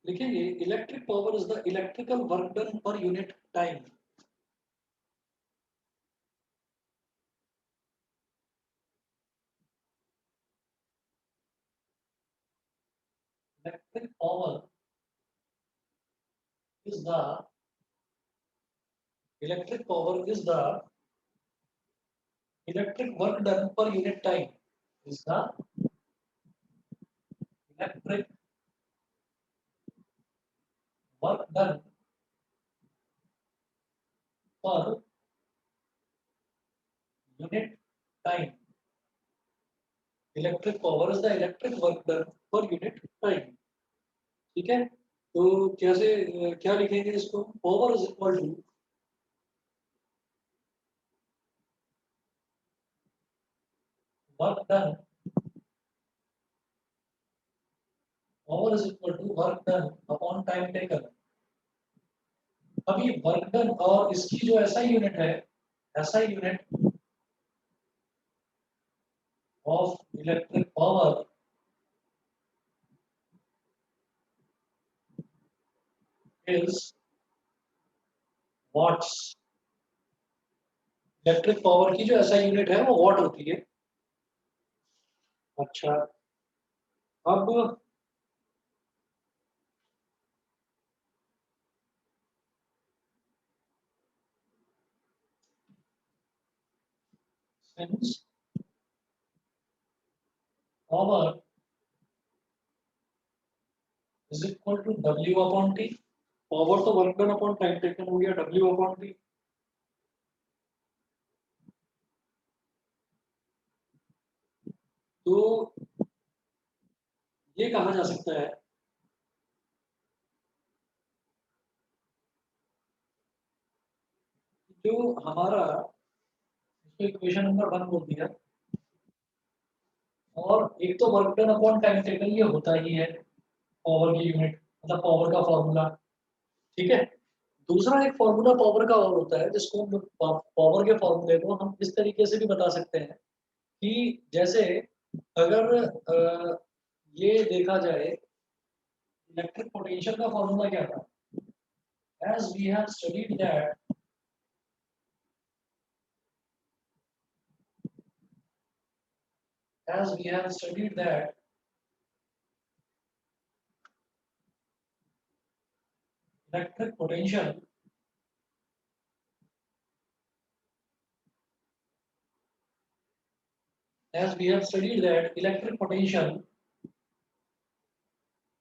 लिखेंगे electric power is the electrical work done per unit time. Electric power is the electric power is the electric work done per unit time is the electric work done per unit time. Electric power is the electric work done per unit time. ठीक है, तो कैसे क्या लिखेंगे इसको? Power is equal to work done, power is equal to work done upon time taken. अब ये work done और इसकी जो ऐसा यूनिट है, ऐसा unit of electric power is what's. Electric power की जो ऐसा यूनिट है वो वॉट होती है। अच्छा, अब since power is equal to W upon T. Power तो work done upon time taken हो गया, डब्ल्यू अपॉन टी। तो ये कहा जा सकता है जो हमारा इक्वेशन नंबर 1 बोल दिया, और एक तो work done upon time taken ये होता ही है पावर की यूनिट, मतलब पावर का फॉर्मूला। ठीक है, दूसरा एक फॉर्मूला पावर का और होता है जिसको हम पावर के फॉर्मूले को हम इस तरीके से भी बता सकते हैं कि जैसे अगर ये देखा जाए इलेक्ट्रिक पोटेंशियल का फॉर्मूला क्या था, as we have studied that as we have studied that electric potential as we have studied that electric potential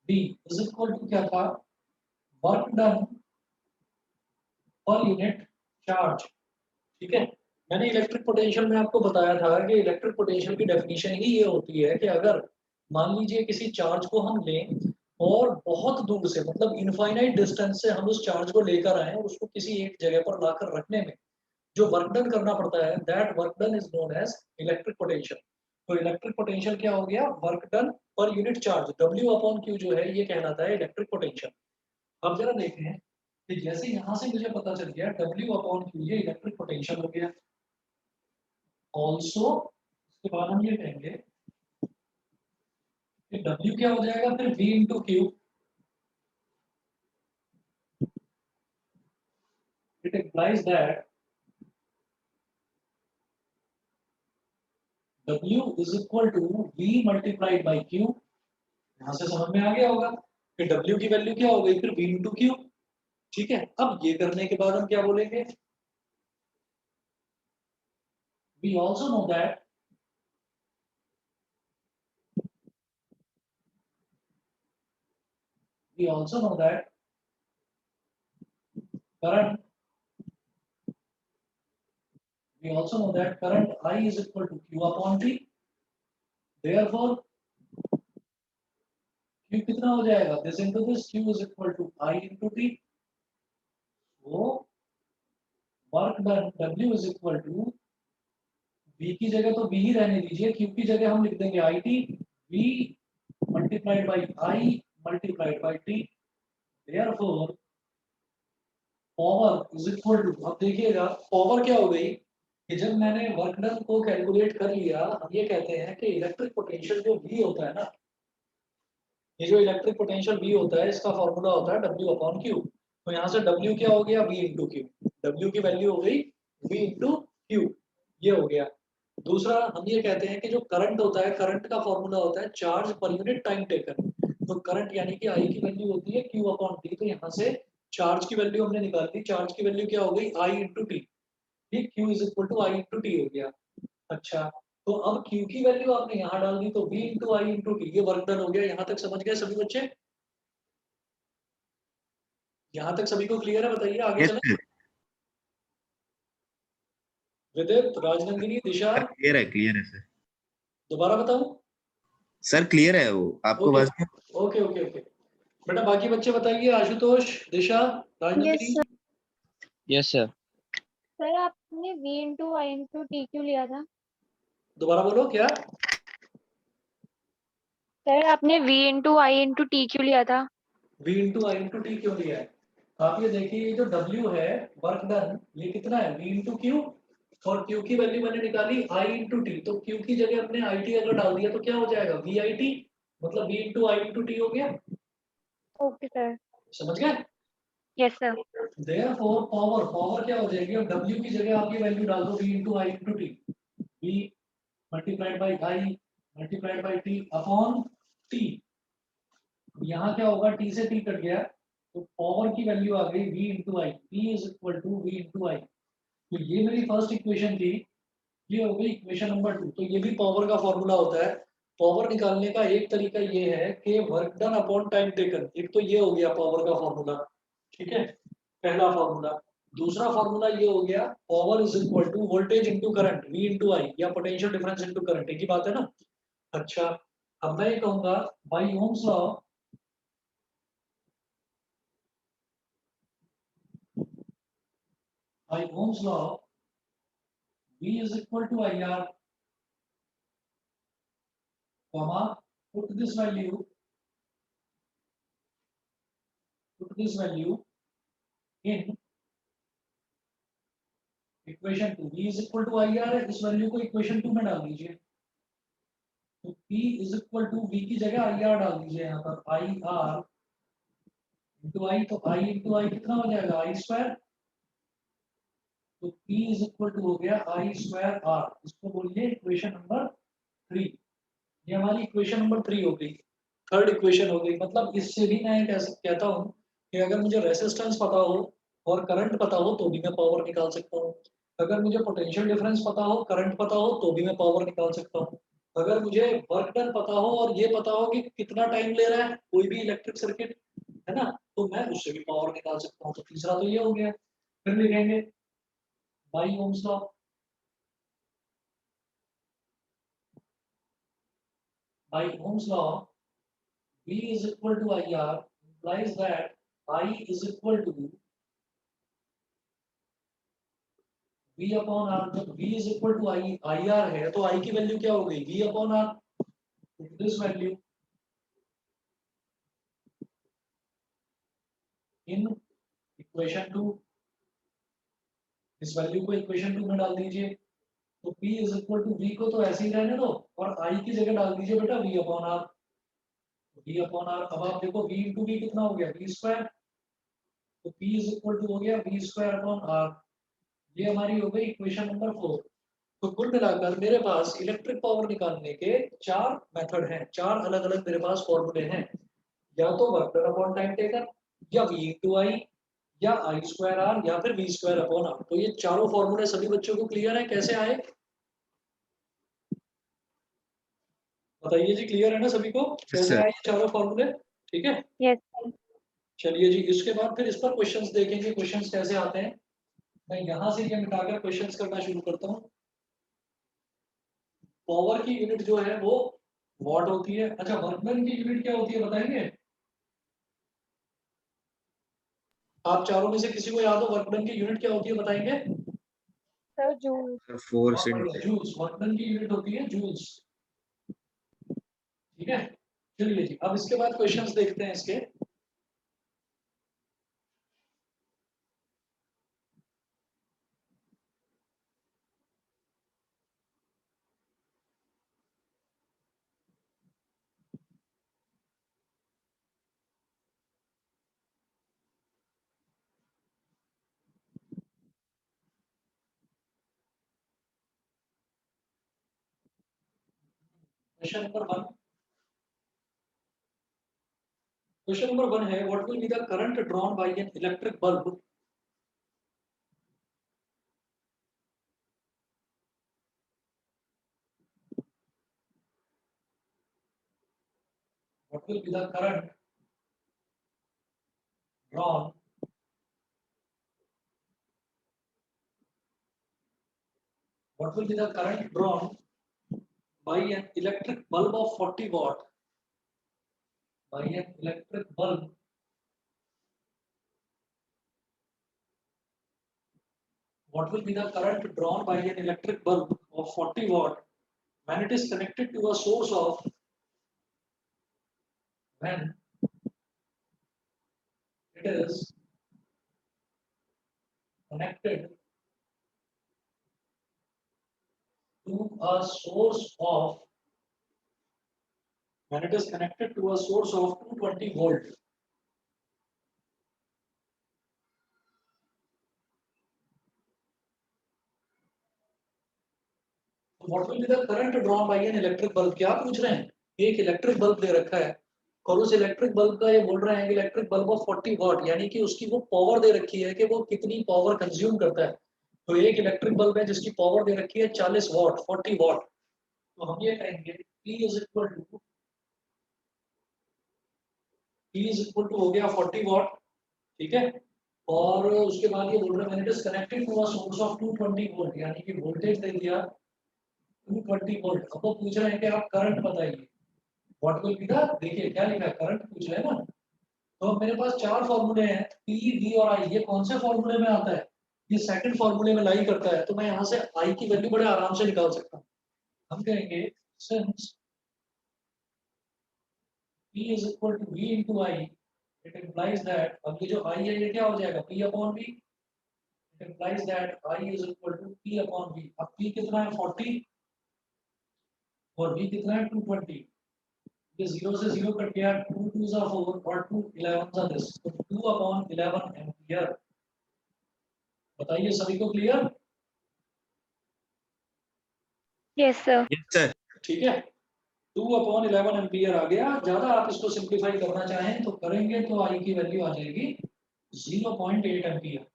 B is equal to क्या था, work done per unit charge। ठीक है, मैंने electric potential में आपको बताया था कि इलेक्ट्रिक पोटेंशियल की डेफिनेशन ही ये होती है कि अगर मान लीजिए किसी चार्ज को हम लें और बहुत दूर से, मतलब इनफाइनाइट डिस्टेंस से हम उस चार्ज को लेकर आए और उसको किसी एक जगह पर लाकर रखने में जो वर्क डन करना पड़ता है, that work done is known as electric potential. तो इलेक्ट्रिक पोटेंशियल क्या हो गया, work done per unit charge, W upon Q जो है ये कहलाता है इलेक्ट्रिक पोटेंशियल। अब जरा देखें कि जैसे यहाँ से मुझे पता चल गया डब्ल्यू अपॉन क्यू ये इलेक्ट्रिक पोटेंशियल हो गया। ऑल्सो इसके बाद हम ये कहेंगे कि डब्ल्यू क्या हो जाएगा फिर V into Q. It implies that W is equal to V multiplied by Q. यहाँ से समझ में आ गया होगा कि डब्ल्यू की वैल्यू क्या हो गई फिर वी इंटू क्यू। ठीक है, अब ये करने के बाद हम क्या बोलेंगे, we also know that we also know that current we also know that current I is equal to Q upon T। Therefore Q कितना हो जाएगा, this into this, Q is equal to I into T। So work done W is equal to V की जगह तो V ही रहने दीजिए, Q की जगह हम लिख देंगे IT, V multiplied by I multiplied by T। Therefore power is equal to, अब देखिएगा पावर क्या हो गई कि जब मैंने वर्क डन को कैलकुलेट कर लिया, हम ये कहते हैं कि इलेक्ट्रिक पोटेंशियल जो V होता है ना, ये जो इलेक्ट्रिक पोटेंशियल V होता है इसका फॉर्मूला होता है W/Q। तो यहाँ से W क्या हो गया, V इंटू क्यू। W की वैल्यू हो गई V इंटू क्यू, ये हो गया। दूसरा हम ये कहते हैं कि जो करंट होता है, करंट का फॉर्मूला होता है चार्ज पर यूनिट टाइम टेकन। तो करंट यानी कि I की वैल्यू होती है Q/T। तो यहाँ से चार्ज की वैल्यू हमने निकाल दी, चार्ज की वैल्यू क्या हो गई I इंटू टी। ठीक, Q is equal to I into T हो गया। अच्छा, तो अब Q की वैल्यू आपने यहाँ डाल दी, तो V into I into T, ये वर्क डन हो गया। यहाँ तक समझ गए सभी बच्चे? यहाँ तक सभी को क्लियर है? बताइए आगे यस चलें। सर। विदित, राजनंदिनी, दिशा, क्लियर है सर। दोबारा बताऊं? सर क्लियर है वो आपको ओके बात में। Okay okay okay. बेटा बाकी बच्चे बताइए, Ashutosh, Disha, yes Rajnandini. Sir. Yes sir. Sir आपने V into I into T क्यों लिया था? दोबारा बोलो क्या? सर आपने V into I into T क्यों लिया था? V into I into T क्यों लिया है? आप ये देखिए, ये जो W है वर्क डन, ये कितना है, V इंटू क्यू। और Q की वैल्यू मैंने निकाली I इंटू टी। तो Q की जगह हमने IT अगर डाल दिया तो क्या हो जाएगा, VIT। मतलब V into I into T हो गया। Okay sir. समझ गए? Yes sir. Therefore power, power क्या हो जाएगी, अब W की जगह आप ये वैल्यू डाल दो, V into I into T. V multiplied by I multiplied by T upon T। यहाँ क्या होगा, T से T कट गया, तो पावर की वैल्यू आ गई V into I. P is equal to V into I. तो ये मेरी फर्स्ट इक्वेशन थी, ये हो गई इक्वेशन नंबर 2। तो ये भी पावर का फॉर्मूला होता है। पावर निकालने का एक तरीका ये है कि work done upon time taken. एक तो ये हो गया पावर का फॉर्मूला, ठीक है, पहला फॉर्मूला। दूसरा फॉर्मूला ये हो गया, power is equal to voltage into current, V into I, या पोटेंशियल डिफरेंस इंटू करंट, एक ही बात है ना। अच्छा, अब मैं ये कहूंगा by Ohm's law, by Ohm's law, V is equal to IR, comma, put this value in equation 2। V is equal to IR है, इस वैल्यू को इक्वेशन 2 में डाल दीजिए। तो P is equal to V की जगह IR डाल दीजिए, यहाँ पर IR इंटू आई। तो I इंटू आई कितना हो जाएगा, I स्क्वायर। तो P is equal to हो गया I स्क्वायर R। इसको बोलिए इक्वेशन नंबर 3। ये हमारी इक्वेशन नंबर 3 हो गई, थर्ड इक्वेशन हो गई। मतलब इससे भी मैं कहता हूँ कि अगर मुझे रेसिस्टेंस पता हो और करंट पता हो तो भी मैं पावर निकाल सकता हूँ। अगर मुझे पोटेंशियल डिफरेंस पता हो, करंट पता हो, तो भी मैं पावर निकाल सकता हूँ। अगर मुझे वर्क डन पता हो और ये पता हो कि कितना टाइम ले रहा है कोई भी इलेक्ट्रिक सर्किट, है ना, तो मैं उससे भी पावर निकाल सकता हूँ। तो तीसरा तो ये हो गया। फिर लिखेंगे by Ohm's law, by Ohm's law V is equal to IR implies that I is equal to V upon R। जब V is equal to IR है तो I की वैल्यू क्या हो गई, V upon R। This value in equation 2, इस value को equation 2 में डाल दीजिए। तो P is equal to V को तो ऐसे ही रहने दो और I की जगह डाल दीजिए बेटा V upon R। V upon R, अब आप देखो V into V कितना हो गया, V स्क्वायर। तो P is equal to हो गया V स्क्वायर अपॉन R। ये हमारी हो गई इक्वेशन नंबर 4। तो कुल मिलाकर मेरे पास इलेक्ट्रिक पावर निकालने के 4 मेथड हैं, 4 अलग अलग मेरे पास फॉर्मूले हैं। या तो work done upon time taken, या V इंटू आई, या आई स्क्वायर आर, या फिर V स्क्वायर अपॉन आर। तो ये चारों फॉर्मूले सभी बच्चों को क्लियर है कैसे आए? बताइए जी, क्लियर है ना सभी को यस कैसे सर। आए ये चारों फॉर्मूले? ठीक है, यस सर। चलिए जी, इसके बाद फिर इस पर क्वेश्चंस देखेंगे, क्वेश्चंस कैसे आते हैं। मैं यहाँ से ये मिटाकर क्वेश्चंस करना शुरू करता हूँ। पावर की यूनिट जो है वो वॉट होती है। अच्छा, वर्कमैन की यूनिट क्या होती है बताएंगे? आप चारों में से किसी को याद हो वर्कमैन की यूनिट क्या होती है, बताएंगे? Sir joule. फोर्स बहुत इन बढ़िया, जूल्स। वर्कमैन की यूनिट होती है जूल्स। ठीक है, चलिए जी, अब इसके बाद क्वेश्चंस देखते हैं इसके। क्वेश्चन नंबर 1, क्वेश्चन नंबर 1 है what will be the current drawn by an electric bulb what will be the current drawn what will be the current drawn by an electric bulb of 40 watt by an electric bulb what will be the current drawn by an electric bulb of 40 watt when it is connected to a source of when it is connected to a source of when it is connected to a source of 220 volt. So what will be the current drawn by an electric bulb? क्या पूछ रहे हैं? एक electric bulb दे रखा है और उस electric bulb का ये बोल रहे हैं कि इलेक्ट्रिक बल्ब ऑफ 40 वॉट यानी कि उसकी वो पावर दे रखी है कि वो कितनी पावर कंज्यूम करता है। तो एक इलेक्ट्रिक बल्ब है जिसकी पावर दे रखी है 40 वॉट 40 वॉट। तो हम ये कहेंगे P इज इक्वल टू हो गया 40 वॉट, ठीक है। और उसके बाद ये बोल रहे हैं when it is connected to a source of 220 volt यानी कि वोल्टेज दे दिया 220 वोल्ट। अब वो पूछ रहे हैं कि आप करंट बताइए व्हाट विल बी द, देखिए क्या लिखा है करंट पूछ रहे हैं ना। तो मेरे पास चार फॉर्मूले हैं P V और I, ये कौन से फॉर्मूले में आता है? ये सेकंड फॉर्मूले में लाई करता है। तो मैं यहाँ से I की वैल्यू बड़े आराम से निकाल सकता हूँ। हम कहेंगे since P is equal to V into I, it implies that अब ये जो I है ये क्या हो जाएगा P upon V, it implies that I is equal to P upon V। अब P कितना है 40 और V कितना है 220। ये 0 से 0 कट गया, 2 2 जा 4 और 2 11 जा दिस, तो 2 upon 11 एम्पियर। बताइए सभी को clear? Yes, sir. Yes sir. ठीक है, 2/11 एम्पियर आ गया। ज्यादा आप इसको सिंप्लीफाई करना चाहें तो करेंगे तो आई की वैल्यू आ जाएगी 0.8 ampere.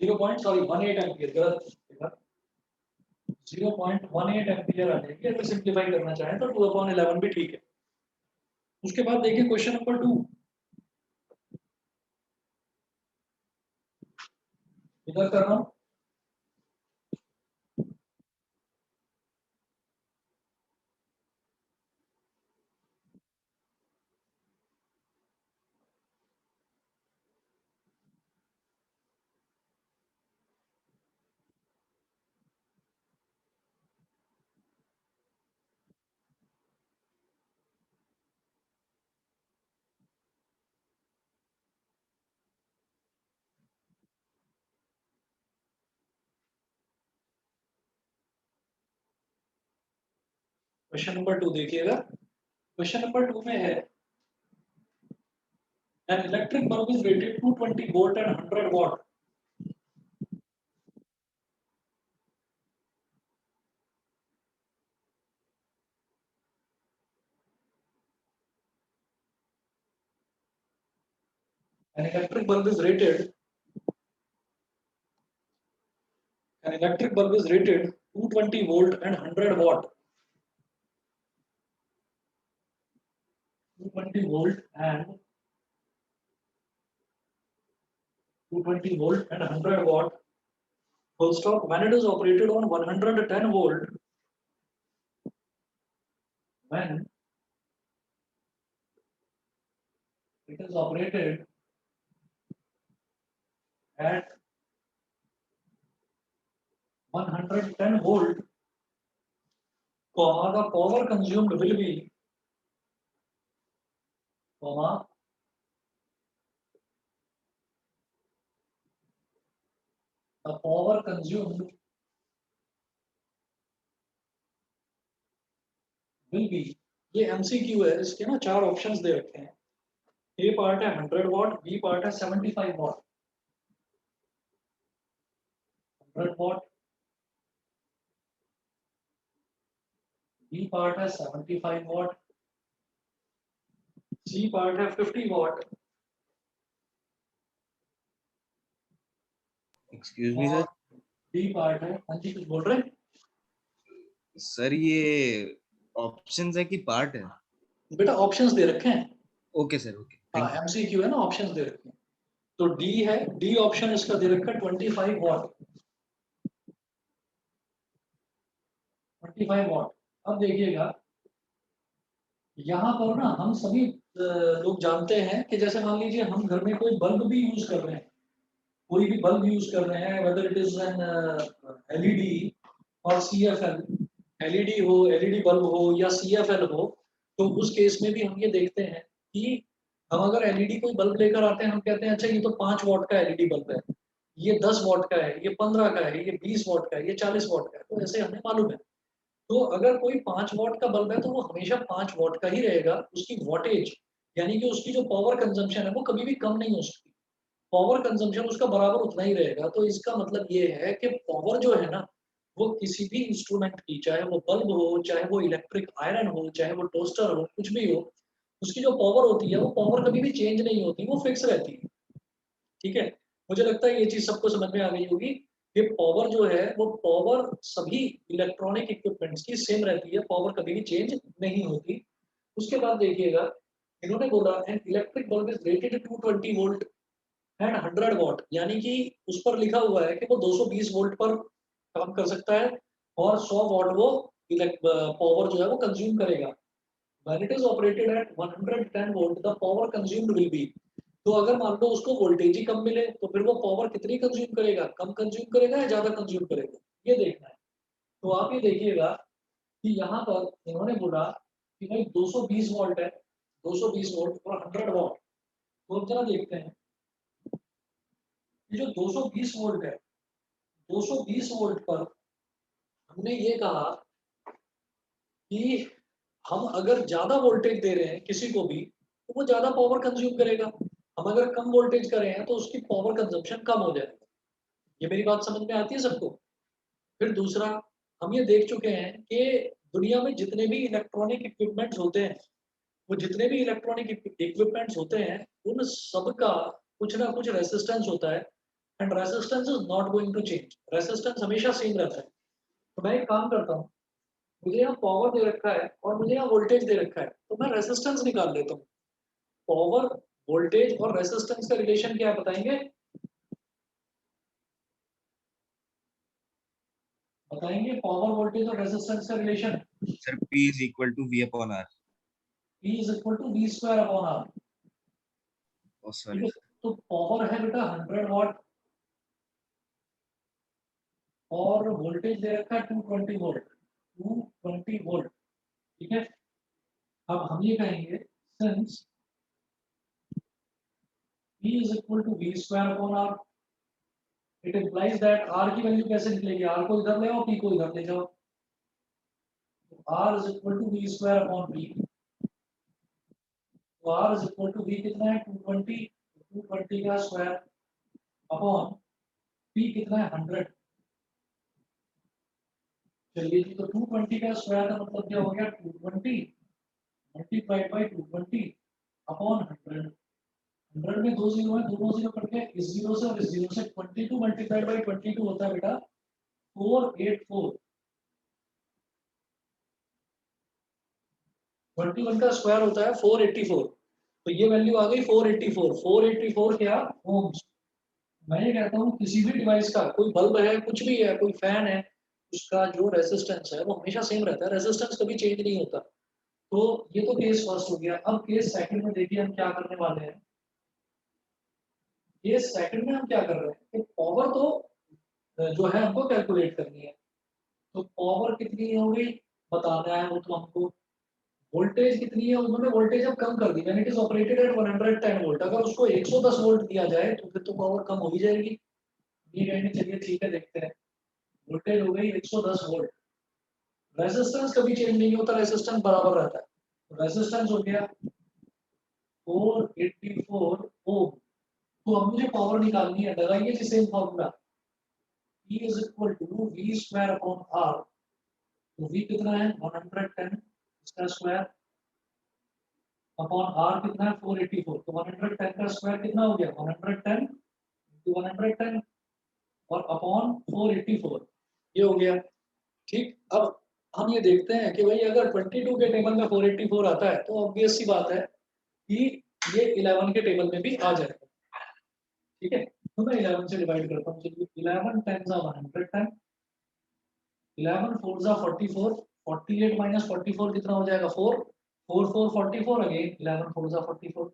Zero point sorry 18 ampere, गलत 0.18 एम्पियर आ जाएगी। अगर सिंप्लीफाई करना चाहें तो 2/11 भी ठीक है। उसके बाद देखिए क्वेश्चन नंबर 2, इधर कर रहा हूं। क्वेश्चन नंबर 2 देखिएगा। क्वेश्चन नंबर 2 में है an electric bulb is rated 220 volt and 100 watt. An electric bulb is rated An electric bulb is rated 220 volt and 100 watt. 220 volt and 220 volt and 100 watt. Full stop. When it is operated on 110 volt, when it is operated at 110 volt, the power consumed will be, the power consumed will be, ये MCQ है, इसके ना चार options दे रखे हैं। ए part है 100 what, B part है 75 what. 100 what, B part है 75 वॉट, सी पार्ट है 50 what excuse me sir. D part है, हाँ जी कुछ बोल रहे हैं? सर ये ऑप्शंस है कि पार्ट है? बेटा ऑप्शंस दे रखे हैं। ओके सर, ओके, हाँ थैंक यू। एमसीक्यू है ना, ऑप्शंस दे रखे हैं। तो डी है, डी ऑप्शन इसका दे रखा है 25 वॉट। 25 वॉट। अब देखिएगा यहाँ पर ना हम सभी लोग जानते हैं कि जैसे मान लीजिए हम घर में कोई बल्ब भी यूज कर रहे हैं, कोई भी बल्ब यूज कर रहे हैं, whether it is an LED और सीएफएल, एलईडी हो, एलईडी बल्ब हो या सीएफएल हो, तो उस केस में भी हम ये देखते हैं कि हम अगर एलईडी कोई बल्ब लेकर आते हैं, हम कहते हैं अच्छा ये तो 5 वॉट का एलईडी बल्ब है, ये 10 वॉट का है, ये 15 का है, ये 20 वॉट का है, ये 40 वॉट का है, तो ऐसे हमें मालूम है। तो अगर कोई 5 वॉट का बल्ब है तो वो हमेशा 5 वॉट का ही रहेगा, उसकी वॉटेज यानी कि उसकी जो पावर कंजम्पशन है वो कभी भी कम नहीं हो सकती, पावर कंजम्पशन उसका बराबर उतना ही रहेगा। तो इसका मतलब ये है कि पावर जो है ना वो किसी भी इंस्ट्रूमेंट की, चाहे वो बल्ब हो, चाहे वो इलेक्ट्रिक आयरन हो, चाहे वो टोस्टर हो, कुछ भी हो, उसकी जो पावर होती है वो पावर कभी भी चेंज नहीं होती, वो फिक्स रहती है। ठीक है, मुझे लगता है ये चीज सबको समझ में आ गई होगी। ये पावर जो है वो पावर सभी इलेक्ट्रॉनिक इक्विपमेंट्स की सेम रहती है, पावर कभी भी चेंज नहीं होती। उसके बाद देखिएगा इन्होंने बोला an electric bulb is rated 220 volt and 100 what, यानी कि उस पर लिखा हुआ है कि वो 220 वोल्ट पर काम कर सकता है और 100 वॉट वो पावर जो है वो कंज्यूम करेगा। When it is operated at 110 volt the power consumed will be, तो अगर मान लो उसको वोल्टेज ही कम मिले तो फिर वो पावर कितनी कंज्यूम करेगा, कम कंज्यूम करेगा या ज्यादा कंज्यूम करेगा, ये देखना है। तो आप ये देखिएगा कि यहाँ पर इन्होंने बोला कि भाई 220 वोल्ट है, 220 वोल्ट और 100 वॉट। तो अब जरा देखते हैं कि जो 220 वोल्ट है, 220 वोल्ट पर हमने ये कहा कि हम अगर ज्यादा वोल्टेज दे रहे हैं किसी को भी तो वो ज्यादा पावर कंज्यूम करेगा, हम अगर कम वोल्टेज कर रहे हैं तो उसकी पावर कंजम्पशन कम हो जाएगा। ये मेरी बात समझ में आती है सबको? फिर दूसरा, हम ये देख चुके हैं कि दुनिया में जितने भी इलेक्ट्रॉनिक इक्विपमेंट्स होते हैं, वो जितने भी इलेक्ट्रॉनिक इक्विपमेंट्स होते हैं उन सबका कुछ ना कुछ रेसिस्टेंस होता है and resistance is not going to change, resistance हमेशा सेम रहता है। तो मैं एक काम करता हूँ, मुझे यहाँ पावर दे रखा है और मुझे यहाँ वोल्टेज दे रखा है, तो मैं रेसिस्टेंस निकाल लेता हूँ। पावर, वोल्टेज और रेसिस्टेंस का रिलेशन क्या है बताएंगे? बताएंगे पावर, वोल्टेज और रेसिस्टेंस का relation? Sir P is equal to V upon R। P is equal to V square upon R। ओ ठीक सॉरी है, सर। तो पावर है बेटा 100 वॉट और वोल्टेज दे रखा है 220 वोल्ट, 220 वोल्ट। ठीक है, अब हम ये कहेंगे since P is equal to V square upon R, it implies that R की वैल्यू कैसे निकलेगी, R को इधर ले आओ, P को इधर ले जाओ, तो R is equal to V square upon P, तो R is equal to V कितना है 220, 220 का स्क्वायर अपॉन P कितना है 100। चलिए जी, तो 220 का स्क्वायर का मतलब क्या हो गया 220 मल्टीप्लाइड बाय 220 अपॉन 100। 100 में दो जीरो है, दोनों जीरो कट गए, इस जीरो से और इस जीरो से, 22 मल्टीप्लाइड बाय 22 होता है बेटा 484। 21 का स्क्वायर होता है 484, तो ये वैल्यू आ गई 484। 484 क्या ओम्स। मैं ये कहता हूँ किसी भी डिवाइस का, कोई बल्ब है, कुछ भी है, कोई फैन है, उसका जो रेजिस्टेंस है वो हमेशा सेम रहता है, रेजिस्टेंस कभी चेंज नहीं होता। तो ये तो केस फर्स्ट हो गया। अब केस सेकंड में देखिए हम क्या करने वाले हैं। केस सेकंड में हम क्या कर रहे हैं कि पावर तो जो है हमको कैलकुलेट करनी है, तो पावर कितनी होगी बताना है वो तो हमको। वोल्टेज कितनी है, उन्होंने वोल्टेज अब कम कर दी, when it is operated at 110 volt, अगर उसको 110 वोल्ट दिया जाए तो फिर तो पावर कम हो ही जाएगी। ये कहेंगे चलिए ठीक है देखते हैं, वोल्टेज हो गई 110 वोल्ट, रेजिस्टेंस कभी चेंज नहीं होता, रेजिस्टेंस बराबर रहता है, रेजिस्टेंस हो गया 484 ओम। तो अब मुझे पावर निकालनी है, लगाइए जी same formula, E is equal to V square upon R. तो V कितना है 110, इसका स्क्वायर अपॉन R कितना है 484। तो 110 का स्क्वायर कितना हो गया 110 इंटू 110 और अपॉन 484, ये हो गया। ठीक, अब हम ये देखते हैं कि भाई अगर 22 के टेबल में 484 आता है तो ऑब्वियस सी बात है कि ये 11 के टेबल में भी आ जाएगा। ठीक है, तो मैं 11 से डिवाइड करता हूँ। चलिए 11 10 जा 110, 11 4 जा 44, 48 माइनस 44 कितना हो जाएगा 4, 4 4 44 अगेन 11 4 जा 44।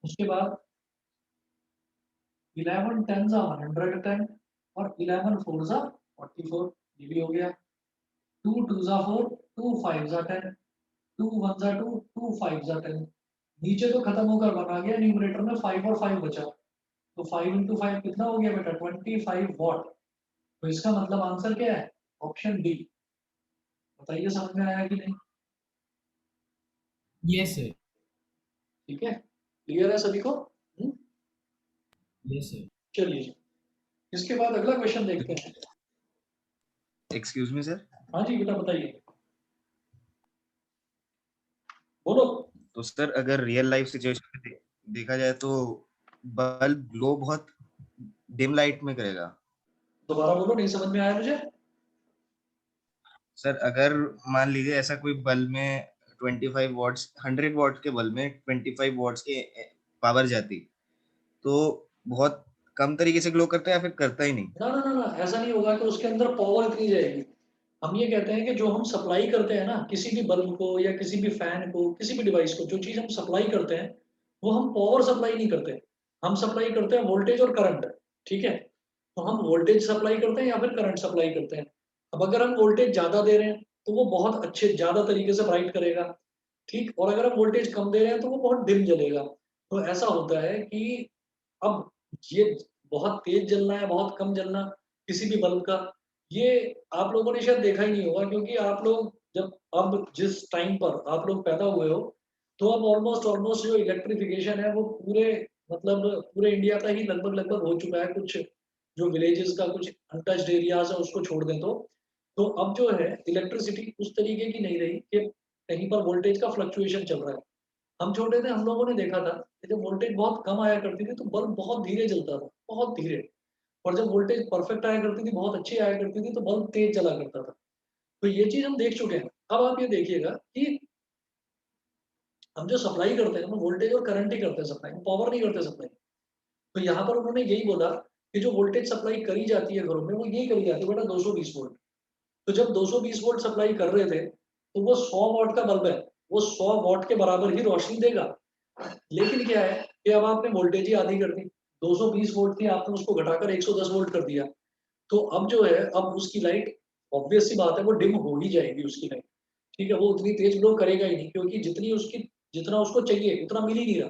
उसके बाद 11 10 जा 110 और 11 4 जा 44, ये भी हो गया। 2 2 जा 4, 2 5 जा 10, 2 1 जा 2, 2 5 जा 10। नीचे तो खत्म होकर बना गया, न्यूमरेटर में 5 और 5 बचा। तो 5 इंटू 5 कितना हो गया बेटा 25 वॉट। तो इसका मतलब आंसर क्या है ऑप्शन डी। बताइए समझ में आया कि नहीं। Yes sir. ठीक है, क्लियर है सभी को। Yes sir. चलिए इसके बाद अगला क्वेश्चन देखते हैं। Excuse me sir. हाँ जी बेटा बताइए, बोलो। तो सर अगर रियल लाइफ सिचुएशन में देखा जाए तो बल्ब ग्लो बहुत डिम लाइट में करेगा। दोबारा बोलो, नहीं समझ में आया मुझे। सर अगर मान लीजिए ऐसा कोई बल्ब में 25 वॉट्स 100 वॉट के बल्ब में 25 वॉट्स की पावर जाती तो बहुत कम तरीके से ग्लो करता है या फिर करता ही नहीं। ना ना ना ना, ऐसा नहीं होगा कि उसके अंदर पावर इतनी जाएगी। हम ये कहते हैं कि जो हम सप्लाई करते हैं ना किसी भी बल्ब को या किसी भी फैन को, किसी भी डिवाइस को, जो चीज़ हम सप्लाई करते हैं वो हम पावर सप्लाई नहीं करते। हम सप्लाई करते हैं वोल्टेज और करंट। ठीक है, तो हम वोल्टेज सप्लाई करते हैं या फिर करंट सप्लाई करते हैं। अब अगर हम वोल्टेज ज़्यादा दे रहे हैं तो वो बहुत अच्छे ज़्यादा तरीके से ब्राइट करेगा। ठीक, और अगर हम वोल्टेज कम दे रहे हैं तो वो बहुत डिम जलेगा। तो ऐसा होता है कि अब ये बहुत तेज जलना है बहुत कम जलना किसी भी बल्ब का, ये आप लोगों ने शायद देखा ही नहीं होगा, क्योंकि आप लोग जब अब जिस टाइम पर आप लोग पैदा हुए हो तो अब ऑलमोस्ट ऑलमोस्ट जो इलेक्ट्रिफिकेशन है वो पूरे मतलब पूरे इंडिया का ही लगभग लगभग हो चुका है। कुछ जो विलेजेस का कुछ अनटच्ड एरियाज है उसको छोड़ दें तो अब जो है इलेक्ट्रिसिटी उस तरीके की नहीं रही कि कहीं पर वोल्टेज का फ्लक्चुएशन चल रहा है। हम छोटे थे, हम लोगों ने देखा था कि जब वोल्टेज बहुत कम आया करती थी तो बल्ब बहुत धीरे जलता था, बहुत धीरे। और जब वोल्टेज परफेक्ट आया करती थी, बहुत अच्छी आया करती थी, तो बल्ब तेज जला करता था। तो ये चीज हम देख चुके हैं। अब आप ये देखिएगा कि हम जो सप्लाई करते हैं हम वोल्टेज और करंट ही करते हैं सप्लाई, हम पावर नहीं करते सप्लाई। तो यहाँ पर उन्होंने यही बोला कि जो वोल्टेज सप्लाई करी जाती है घरों में वो यही करी जाती है बेटा 220 वोल्ट। तो जब 220 वोल्ट सप्लाई कर रहे थे तो वो 100 वॉट का बल्ब है, वो 100 वॉट के बराबर ही रोशनी देगा। लेकिन क्या है कि अब आपने वोल्टेज ही आधी कर दी, 220 वोल्ट थी आपने उसको घटाकर 110 वोल्ट कर दिया। तो अब जो है अब उसकी लाइट ऑब्वियस सी बात है वो डिम हो ही जाएगी उसकी लाइट। ठीक है, वो उतनी तेज ग्लो करेगा ही नहीं, क्योंकि जितना उसको चाहिए उतना मिल ही नहीं रहा।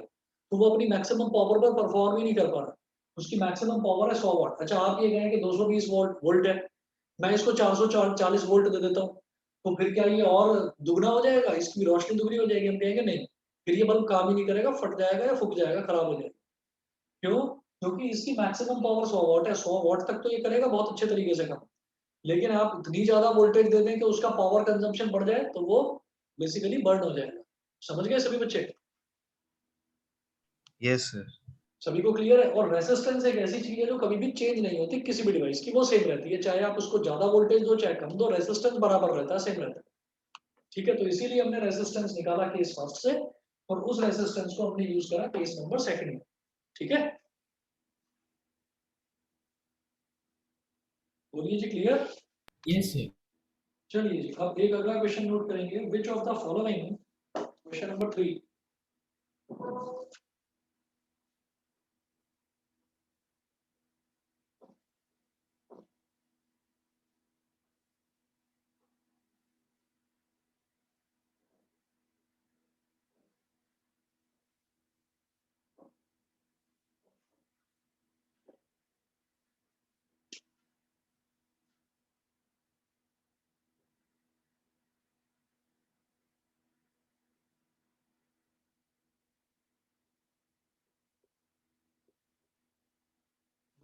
तो वो अपनी मैक्सिमम पावर पर परफॉर्म ही नहीं कर पा रहा। उसकी मैक्सिमम पावर है 100 वॉट। अच्छा आप ये कहें कि 220 वोल्ट वोल्ट है, मैं इसको 440 वोल्ट दे देता हूँ, तो फिर क्या ये और दुगना हो जाएगा, इसकी रोशनी दुगनी हो जाएगी? हम कहेंगे नहीं, फिर ये बल्ब काम ही नहीं करेगा, फट जाएगा या फूक जाएगा, खराब हो जाएगा। क्यों? क्योंकि इसकी मैक्सिमम पावर 100 वॉट है, 100 वॉट तक तो ये करेगा बहुत अच्छे तरीके से काम। लेकिन आप इतनी ज्यादा वोल्टेज दे दें कि उसका पावर कंजम्पशन बढ़ जाए तो वो बेसिकली बर्न हो जाएगा। समझ गए सभी बच्चे? Yes sir. सभी को क्लियर है? और रेसिस्टेंस एक ऐसी चीज है जो कभी भी चेंज नहीं होती किसी भी डिवाइस की, वो सेम रहती है, चाहे आप उसको ज्यादा वोल्टेज दो चाहे कम दो, रेसिस्टेंस बराबर रहता है, सेम रहता है। ठीक है, तो इसीलिए हमने रेसिस्टेंस निकाला केस फर्स्ट से और उस रेसिस्टेंस को हमने यूज करा केस नंबर सेकंड में। ठीक है, बोलिए जी क्लियर। Yes sir. चलिए जी अब एक अगला क्वेश्चन नोट करेंगे, which of the following, question number 3,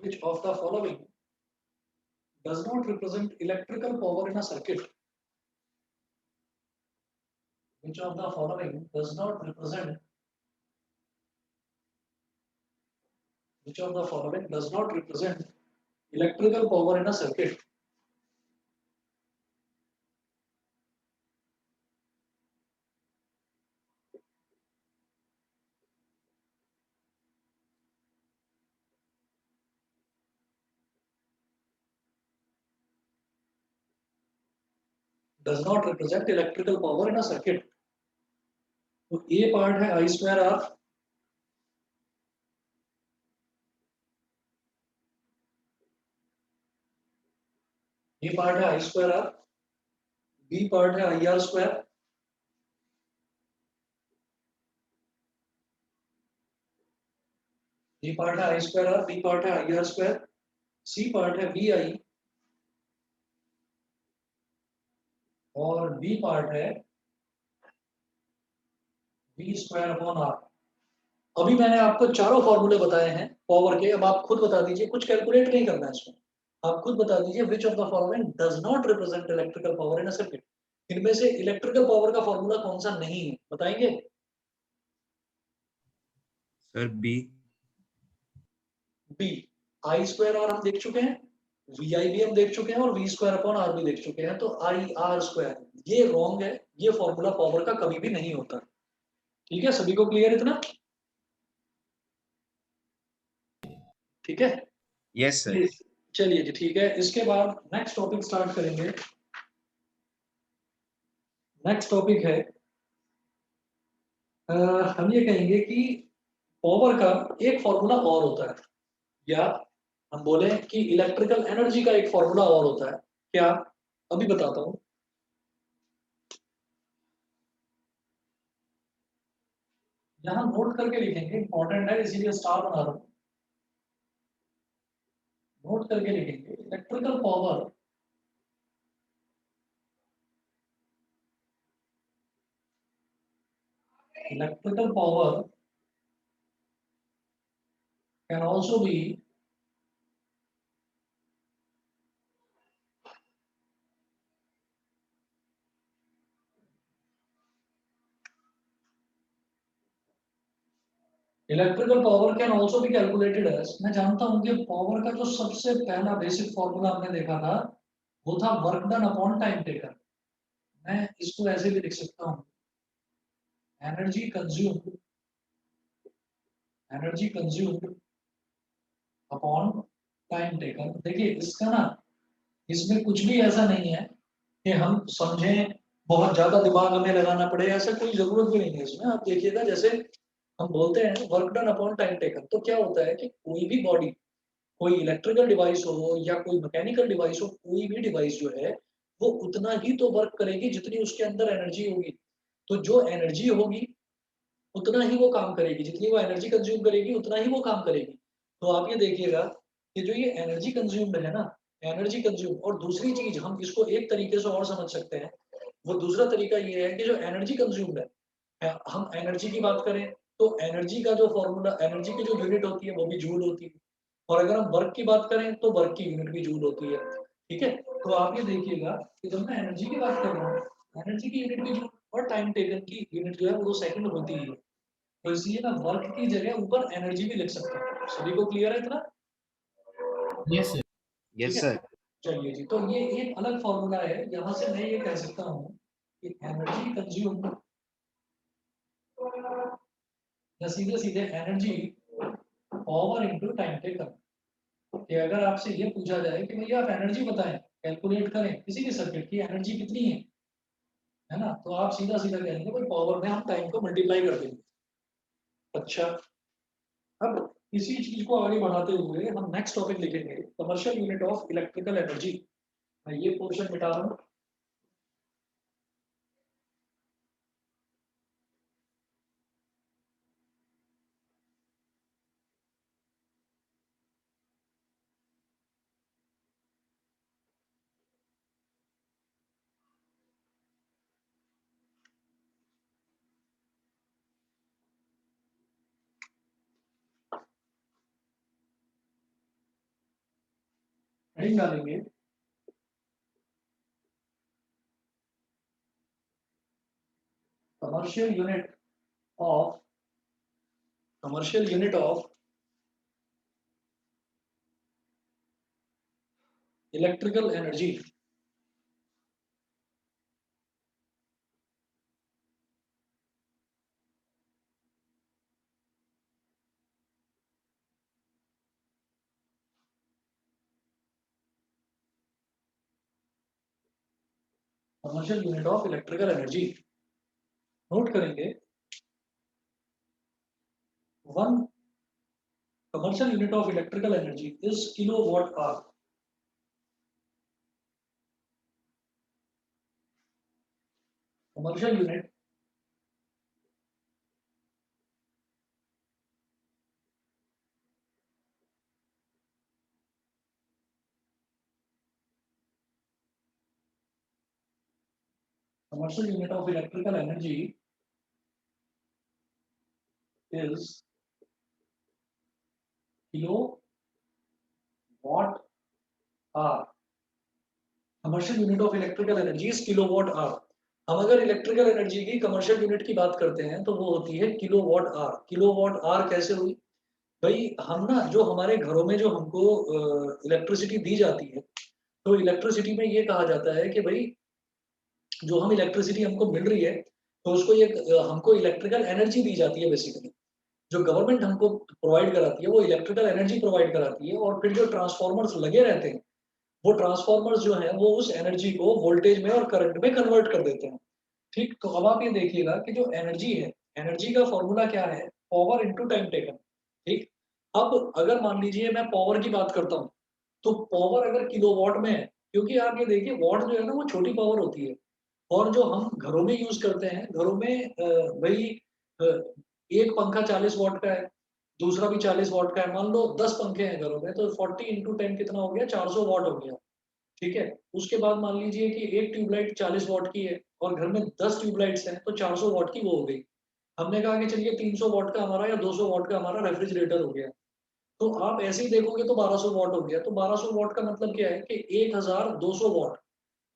which of the following does not represent electrical power in a circuit? Which of the following does not represent which of the following does not represent electrical power in a circuit? Does not represent electrical power in a circuit. तो A part है I square R, ये part है I square R, B part है I R square, ये part है I square R, B part है I R square, C part है V I और बी पार्ट है बी स्क्वायर अपॉन आर। अभी मैंने आपको चारों फॉर्मूले बताए हैं पावर के, अब आप खुद बता दीजिए, कुछ कैलकुलेट नहीं करना है इसमें, आप खुद बता दीजिए which of the following does not represent electrical power in a circuit. इनमें से इलेक्ट्रिकल पावर का फॉर्मूला कौन सा नहीं है, बताएंगे? Sir B. B I square R हम देख चुके हैं, वी आई भी हम देख चुके हैं और वी स्क्वायर अपॉन आर भी देख चुके हैं, तो आई आर स्क्वायर ये रॉन्ग है, ये फॉर्मूला पावर का कभी भी नहीं होता। ठीक है, सभी को क्लियर इतना? ठीक है, यस सर। चलिए जी ठीक है, इसके बाद नेक्स्ट टॉपिक स्टार्ट करेंगे। नेक्स्ट टॉपिक है हम ये कहेंगे कि पावर का एक फॉर्मूला और होता है, या हम बोले कि इलेक्ट्रिकल एनर्जी का एक फॉर्मूला और होता है। क्या? अभी बताता हूं, यहां नोट करके लिखेंगे, इंपॉर्टेंट है इसीलिए स्टार बना रहा हूं। नोट करके लिखेंगे electrical power can also be electrical power can also be calculated as, मैं जानता हूं कि पावर का जो सबसे पहला बेसिक फॉर्मूला हमने देखा था वो था work done upon time taken. मैं इसको ऐसे भी लिख सकता हूं, energy consumed upon time taken. देखिए इसका ना, इसमें कुछ भी ऐसा नहीं है कि हम समझें, बहुत ज्यादा दिमाग हमें लगाना पड़े, ऐसा कोई जरूरत भी नहीं है इसमें। आप देखिएगा जैसे हम बोलते हैं work done upon time taken, तो क्या होता है कि कोई भी बॉडी, कोई इलेक्ट्रिकल डिवाइस हो या कोई मैकेनिकल डिवाइस हो, कोई भी डिवाइस जो है वो उतना ही तो वर्क करेगी जितनी उसके अंदर एनर्जी होगी। तो जो एनर्जी होगी उतना ही वो काम करेगी, जितनी वो एनर्जी कंज्यूम करेगी उतना ही वो काम करेगी। तो आप ये देखिएगा कि जो ये एनर्जी कंज्यूम्ड है ना, एनर्जी कंज्यूम, और दूसरी चीज हम इसको एक तरीके से और समझ सकते हैं, वो दूसरा तरीका ये है कि जो एनर्जी कंज्यूम्ड है, हम एनर्जी की बात करें तो एनर्जी का जो फॉर्मूला, एनर्जी की जो यूनिट होती है वो भी जूल होती है, और अगर हम वर्क की बात करें तो वर्क की यूनिट भी जूल होती है। ठीक है, तो आप ये देखिएगा कि जब मैं एनर्जी की बात कर रहा हूँ, एनर्जी की यूनिट भी जूल और टाइम टेकन की यूनिट जो है वो सेकंड होती है। तो इसलिए मैं वर्क की जगह ऊपर एनर्जी भी लिख सकता हूँ। सभी को क्लियर है इतना? Yes sir. ठीक यस है, सर। चलिए जी, तो ये एक अलग फॉर्मूला है, यहाँ से मैं ये कह सकता हूँ कि एनर्जी कंज्यूम या सीधे सीधे energy power into time taken. कि अगर आपसे ये पूछा जाए कि भैया आप एनर्जी बताएं, कैलकुलेट करें किसी भी सर्किट की एनर्जी कितनी है ना, तो आप सीधा सीधा कहेंगे भाई पावर में हम टाइम को मल्टीप्लाई कर देंगे। अच्छा, अब इसी चीज को आगे बढ़ाते हुए हम नेक्स्ट टॉपिक लिखेंगे, commercial unit of electrical energy. मैं ये पोर्शन मिटा रहा हूँ। हेडिंग डालेंगे commercial unit of electrical energy. Commercial unit of electrical energy note करेंगे। One commercial unit of electrical energy is kilowatt hour. Commercial unit of electrical energy is kilowatt hour। Commercial unit of electrical energy is kilowatt hour. हम अगर electrical energy की commercial unit की बात करते हैं तो वो होती है किलोवाट आवर। किलोवाट आवर कैसे हुई भाई? हम ना जो हमारे घरों में जो हमको इलेक्ट्रिसिटी दी जाती है, तो इलेक्ट्रिसिटी में ये कहा जाता है कि भाई जो हम इलेक्ट्रिसिटी हमको मिल रही है तो उसको ये हमको इलेक्ट्रिकल एनर्जी दी जाती है। बेसिकली जो गवर्नमेंट हमको प्रोवाइड कराती है वो इलेक्ट्रिकल एनर्जी प्रोवाइड कराती है, और फिर जो ट्रांसफॉर्मर्स लगे रहते हैं वो ट्रांसफॉर्मर्स जो है वो उस एनर्जी को वोल्टेज में और करंट में कन्वर्ट कर देते हैं। ठीक, तो अब आप ये देखिएगा कि जो एनर्जी है, एनर्जी का फॉर्मूला क्या है? Power into time taken. ठीक, अब अगर मान लीजिए मैं पावर की बात करता हूँ तो पावर अगर किलोवाट में है, क्योंकि आप ये देखिए वॉट जो है ना वो छोटी पावर होती है, और जो हम घरों में यूज करते हैं, घरों में भाई एक पंखा 40 वॉट का है, दूसरा भी 40 वॉट का है। मान लो 10 पंखे हैं घरों में, तो 40 इंटू 10 कितना हो गया? 400 वॉट हो गया। ठीक है, उसके बाद मान लीजिए कि एक ट्यूबलाइट 40 वॉट की है और घर में 10 ट्यूबलाइट्स हैं, तो 400 वॉट की वो हो गई। हमने कहा कि चलिए 300 वॉट का हमारा या 200 वॉट का हमारा रेफ्रिजरेटर हो गया। तो आप ऐसे ही देखोगे तो 1200 वॉट हो गया। तो 1200 वॉट का मतलब क्या है कि 1200 वॉट।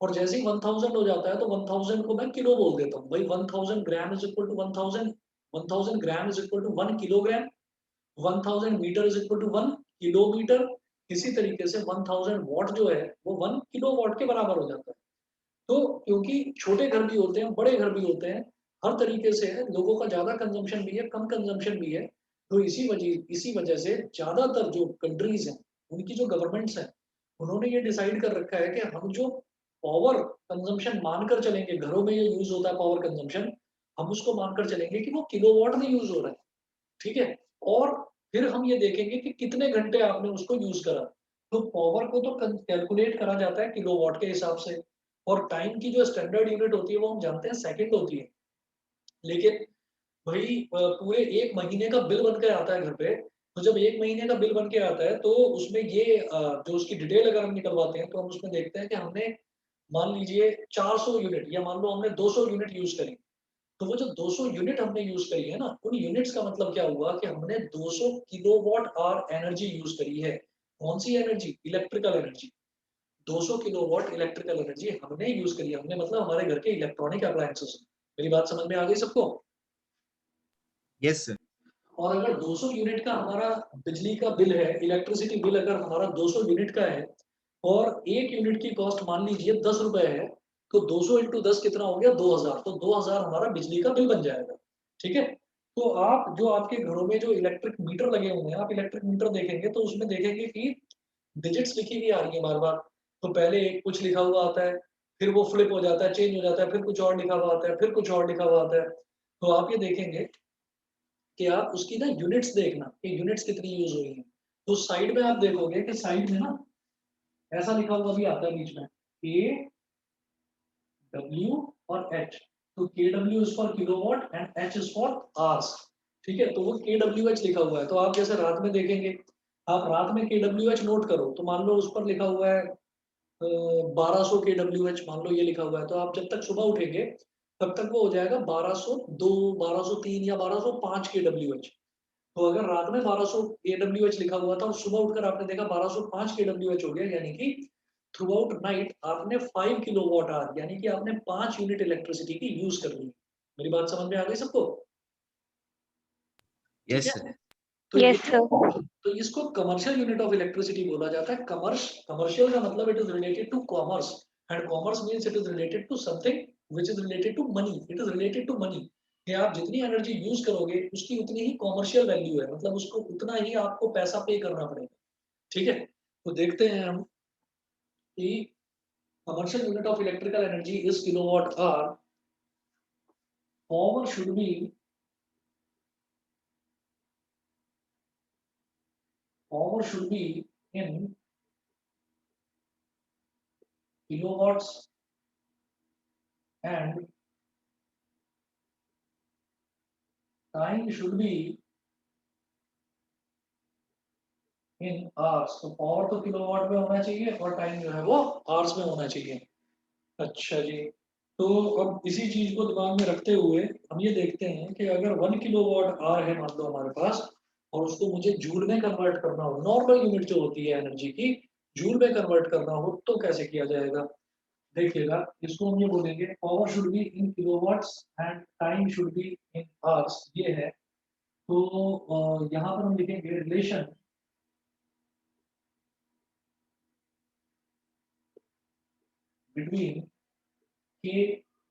और जैसे ही 1000 हो जाता है तो 1000 को मैं किलो बोल देता हूँ भाई। 1000 gram is equal to 1000 gram is equal to 1 kilogram. 1000 metre is equal to 1 kilometre. इसी तरीके से 1000 वॉट जो है वो 1 किलो वॉट के बराबर हो जाता है। तो क्योंकि छोटे घर भी होते हैं, बड़े घर भी होते हैं, हर तरीके से है, लोगों का ज्यादा कंजम्पशन भी है, कम कंजम्पशन भी है। तो इसी वजह से ज्यादातर जो कंट्रीज हैं उनकी जो गवर्नमेंट्स हैं उन्होंने ये डिसाइड कर रखा है कि हम जो पावर कंजम्पशन मानकर चलेंगे, घरों में ये यूज होता है पावर कंजम्पशन, हम उसको मानकर चलेंगे कि वो किलोवाट में यूज हो रहा है। ठीक है, और फिर हम ये देखेंगे कि कितने घंटे आपने उसको यूज करा। तो पावर को तो कैलकुलेट करा जाता है किलोवाट के हिसाब से, और टाइम की जो स्टैंडर्ड यूनिट होती है वो हम जानते हैं सेकंड होती है। लेकिन भाई पूरे एक महीने का बिल बन के आता है घर पे, तो जब एक महीने का बिल बन के आता है तो उसमें ये जो उसकी डिटेल अगर हम निकलवाते हैं तो हम उसमें देखते हैं कि हमने मान लीजिए 400 यूनिट या मान लो हमने 200 यूनिट यूज करी। तो वो जो 200 यूनिट हमने यूज करी है ना, उन यूनिट्स का मतलब क्या हुआ कि हमने 200 किलोवाट आवर एनर्जी यूज करी है। कौन सी energy? Electrical energy. 200 kilowatt electrical energy हमने यूज करी है। हमने मतलब हमारे घर के इलेक्ट्रॉनिक अप्लायंसेस। मेरी बात समझ में आ गई सबको? Yes sir. और अगर 200 यूनिट का हमारा बिजली का बिल है, इलेक्ट्रिसिटी बिल अगर हमारा 200 यूनिट का है, और एक यूनिट की कॉस्ट मान लीजिए 10 रुपए है, तो 200 इंटू 10 कितना हो गया? 2000। तो 2000 हमारा बिजली का बिल बन जाएगा। ठीक है, तो आप जो आपके घरों में जो इलेक्ट्रिक मीटर लगे हुए हैं, आप इलेक्ट्रिक मीटर देखेंगे तो उसमें देखेंगे कि डिजिट्स लिखी हुई आ रही है बार बार। तो पहले एक कुछ लिखा हुआ आता है, फिर वो फ्लिप हो जाता है, चेंज हो जाता है, फिर कुछ और लिखा हुआ आता है, फिर कुछ और लिखा हुआ आता है। तो आप ये देखेंगे कि आप उसकी ना यूनिट्स देखना कि यूनिट्स कितनी यूज हुई है। तो साइड में आप देखोगे कि साइड में ना ऐसा लिखा हुआ भी आता है बीच में, के डब्ल्यू और एच। तो के W is for kilowatt and H is for hours. ठीक है, तो वो के डब्ल्यू एच लिखा हुआ है। तो आप जैसे रात में देखेंगे, आप रात में के डब्ल्यू एच नोट करो, तो मान लो उस पर लिखा हुआ है 1200 के डब्ल्यू एच, मान लो ये लिखा हुआ है। तो आप जब तक सुबह उठेंगे तब तक वो हो जाएगा 1202, 1203 या 1205 के डब्ल्यू एच। तो अगर रात में 1200 kWh लिखा हुआ था और सुबह उठकर आपने देखा 1205 kWh हो गया, यानी कि थ्रू आउट नाइट आपने 5 किलोवाट आवर यानी कि आपने 5 यूनिट इलेक्ट्रिसिटी की यूज कर ली। मेरी बात समझ में आ गई सबको? ठीक यस है, सर। तो Yes, sir. तो इसको कमर्शियल यूनिट ऑफ इलेक्ट्रिसिटी बोला जाता है। कमर्शियल का मतलब it is related to commerce, and commerce means it is related to something which is related to money. It is related to money कि आप जितनी एनर्जी यूज करोगे उसकी उतनी ही कॉमर्शियल वैल्यू है, मतलब उसको उतना ही आपको पैसा पे करना पड़ेगा। ठीक है, तो देखते हैं हम कि commercial unit of electrical energy is kilowatt our. Power should B power should be in kilowatts and time should be in hours। तो पावर तो किलोवाट में होना चाहिए और टाइम जो है वो आवर्स में होना चाहिए। अच्छा जी, तो अब इसी चीज को दिमाग में रखते हुए हम ये देखते हैं कि अगर 1 किलोवाट आवर है मान लो हमारे पास, और उसको मुझे जूल में कन्वर्ट करना हो, नॉर्मल यूनिट जो होती है एनर्जी की, जूल में कन्वर्ट करना हो तो कैसे किया जाएगा? देखिएगा, इसको हम ये बोलेंगे power should be in kilowatts and time should be in hours, ये है। तो यहाँ पर हम लिखेंगे relation between K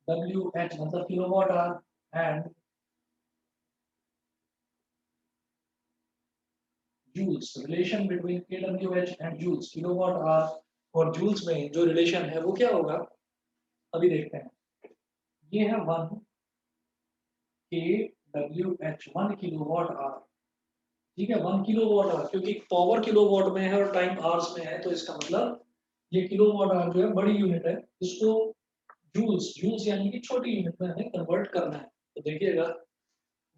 W H मतलब kilowatt hour and joules. Relation between K W H and joules, kilowatt hour और जूल्स में जो रिलेशन है वो क्या होगा, अभी देखते हैं। ये है 1 के डब्ल्यू एच 1 किलोवाट आवर। ठीक है, 1 किलोवाट आवर, क्योंकि पावर किलोवाट में है और टाइम आवर्स में है, तो इसका मतलब ये किलोवाट आवर जो है बड़ी यूनिट है, इसको जूल्स, जूल्स यानी कि छोटी यूनिट में हमें कन्वर्ट करना है। तो देखिएगा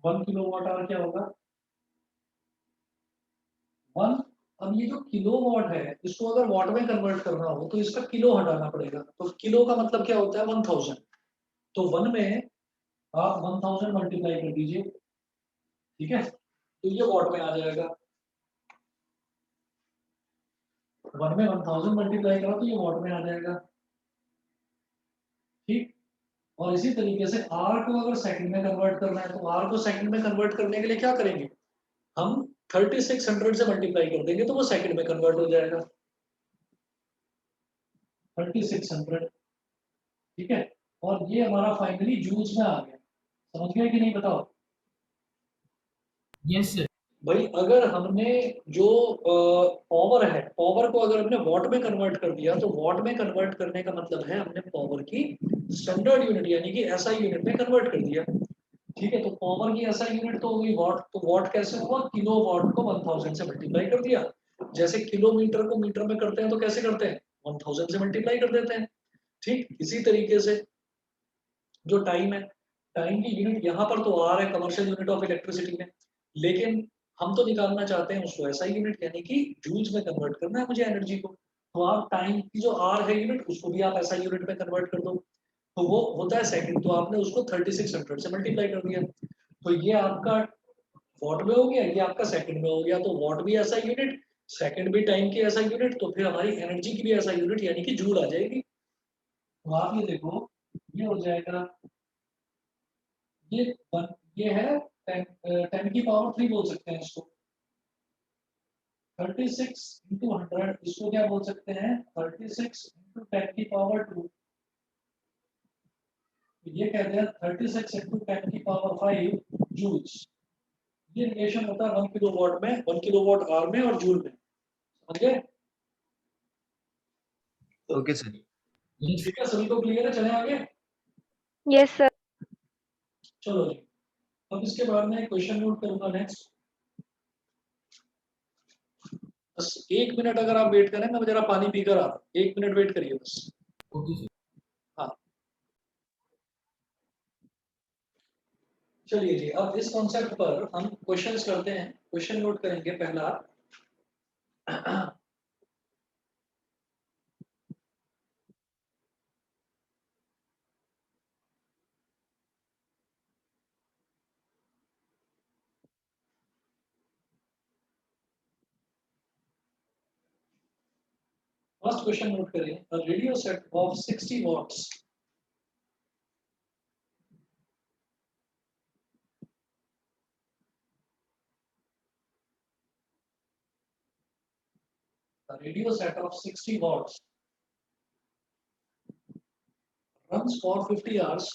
1 किलोवाट आवर क्या होगा, 1। अब ये जो किलोवाट है इसको अगर वाट में कन्वर्ट करना हो तो इसका किलो हटाना पड़ेगा, तो किलो का मतलब क्या होता है 1000। तो 1 में आप 1000 मल्टीप्लाई कर दीजिए, ठीक है, तो ये वाट में आ जाएगा। 1 में 1000 मल्टीप्लाई करो तो ये वाट में आ जाएगा। ठीक, और इसी तरीके से आर को अगर सेकंड में कन्वर्ट करना है तो आर को सेकंड में कन्वर्ट करने के लिए क्या करेंगे, हम 3600 से मल्टीप्लाई कर देंगे तो वो सेकंड में कन्वर्ट हो जाएगा 3600। ठीक है, और ये हमारा फाइनली जूल्स में आ गया। समझ गए कि नहीं बताओ? Yes, sir. भाई अगर हमने जो पावर है, पावर को अगर हमने वॉट में कन्वर्ट कर दिया तो वॉट में कन्वर्ट करने का मतलब है हमने पावर की स्टैंडर्ड यूनिट यानी कि एसआई यूनिट में कन्वर्ट कर दिया। ठीक है, तो पावर की एसआई यूनिट तो होगी वॉट, तो वॉट कैसे हुआ, किलो वॉट को 1000 से मल्टीप्लाई कर दिया। जैसे किलोमीटर को मीटर में करते हैं तो कैसे करते हैं, 1000 से मल्टीप्लाई कर देते हैं। ठीक, इसी तरीके से जो टाइम है, टाइम की यूनिट यहाँ पर तो आर है कमर्शियल यूनिट ऑफ इलेक्ट्रिसिटी में, लेकिन हम तो निकालना चाहते हैं उसको ऐसा यूनिट यानी कि जूल्स में कन्वर्ट करना है मुझे एनर्जी को। तो आप टाइम की जो आर है यूनिट उसको भी आप ऐसा यूनिट में कन्वर्ट कर दो, तो वो होता है सेकंड, तो आपने उसको 3600 से मल्टीप्लाई कर दिया। तो ये आपका वॉट में हो गया, ये आपका सेकंड में हो गया, तो वॉट भी ऐसा यूनिट, सेकंड भी टाइम की ऐसा यूनिट, तो फिर हमारी एनर्जी की भी ऐसा यूनिट यानी कि जूल आ जाएगी। तो आप ये देखो, ये हो जाएगा, ये ये है 10 की पावर 3 बोल सकते हैं इसको, 36 इंटू 100, इसको क्या बोल सकते हैं 36 इंटू 10 की पावर 2। ये कहते हैं 36 इंटू 10 की पावर 5 जूल्स। ये रिलेशन होता है 1 किलोवाट में, 1 किलोवाट आवर में और जूल में। समझ गए? Okay sir. Yes. ठीक है, सभी को क्लियर है, चले आगे। Yes, sir. चलो जी, अब इसके बाद में क्वेश्चन नोट करूंगा नेक्स्ट। बस 1 मिनट अगर आप वेट करें, मैं जरा पानी पीकर आता हूं, 1 मिनट वेट करिए बस। Okay, sir. हाँ, चलिए जी, अब इस कॉन्सेप्ट पर हम क्वेश्चंस करते हैं। क्वेश्चन नोट करेंगे पहला। फर्स्ट क्वेश्चन नोट करें, a radio set of 60 watts a radio set of 60 watts runs for 50 hours,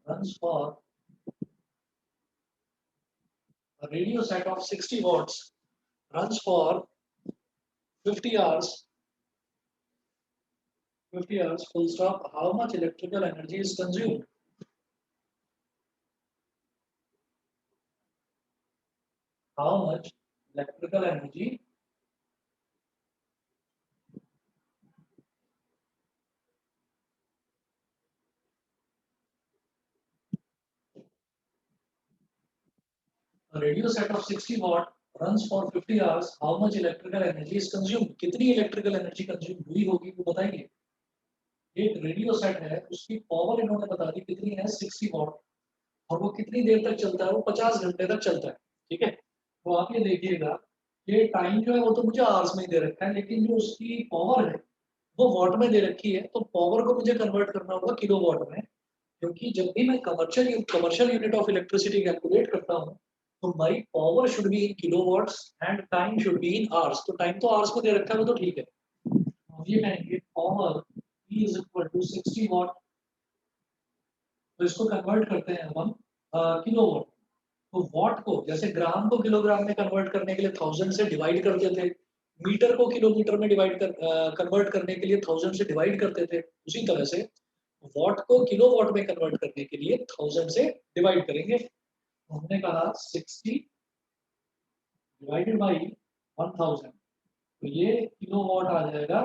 runs for a radio set of 60 watts runs for 50 hours, 50 hours, full stop. How much electrical energy is consumed? How much electrical energy a radio set of 60 watt runs for 50 hours? How much electrical energy is consumed? कितनी electrical energy consume हुई होगी वो बताइए। एक radio set है, उसकी power इन्होंने बता दी कितनी है, 60 वॉट, और वो कितनी देर तक चलता है, वो 50 घंटे तक चलता है। ठीक है, तो आप ये देखिएगा, ये टाइम जो है वो तो मुझे आवर्स में दे रखा है, लेकिन जो उसकी पावर है वो वॉट में दे रखी है, तो पावर को मुझे कन्वर्ट करना होगा किलो वॉट में, क्योंकि जब भी मैं commercial unit of electricity calculate करता हूँ, तो my power should be in kilo watts and time should be in hours. तो टाइम तो आवर्स में दे रखा है, वो तो ठीक है। अब ये कहेंगे power E is equal to 60 watt, तो इसको कन्वर्ट करते हैं हम किलो वॉट। तो वॉट को जैसे ग्राम को किलोग्राम में कन्वर्ट करने के लिए 1000 से डिवाइड करते थे, मीटर को किलोमीटर में डिवाइड कर कन्वर्ट करने के लिए 1000 से डिवाइड करते थे, उसी तरह से वॉट को किलो वॉट में कन्वर्ट करने के लिए 1000 से डिवाइड करेंगे। हमने कहा 60 डिवाइडेड बाई 1000, तो ये किलो वॉट आ जाएगा।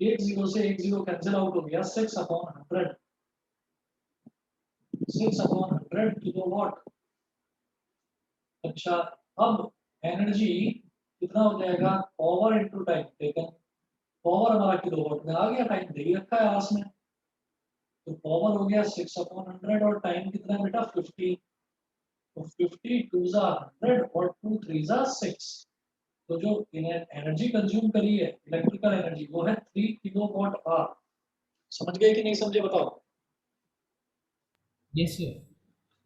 एक जीरो से एक जीरो कैंसिल आउट हो गया, 6/100, 6/100 किलो वॉट। अच्छा, अब एनर्जी कितना हो जाएगा, power into time taken, power हमारा किलो वॉट में आ गया, टाइम दे ही रखा है आस में, तो पावर हो गया 6/100 और टाइम कितना है बेटा 50, तो 50 2 जा 100 और 2 3 जा 6, तो जो एनर्जी कंज्यूम करी है इलेक्ट्रिकल एनर्जी वो है 3 किलो वॉट आवर। समझ गए कि नहीं समझे बताओ? Yes, sir.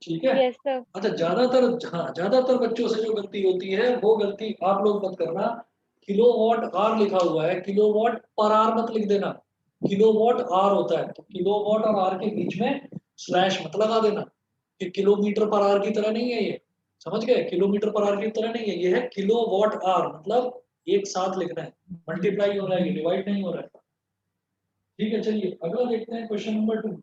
ठीक है। Yes, sir. अच्छा, ज्यादातर, हाँ, ज्यादातर बच्चों से जो गलती होती है वो गलती आप लोग मत करना। किलोवाट आर लिखा हुआ है, किलोवाट पर आर मत लिख देना, किलोवाट आर होता है, तो किलोवाट और आर के बीच में स्लैश मत लगा देना कि किलोमीटर पर आर की तरह नहीं है ये। समझ गए, किलोमीटर पर आर की तरह नहीं है, ये है किलोवाट आर, मतलब एक साथ लिखना है, मल्टीप्लाई हो रहा है, डिवाइड नहीं हो रहा है। ठीक है, चलिए अगला देखते हैं, question number 2।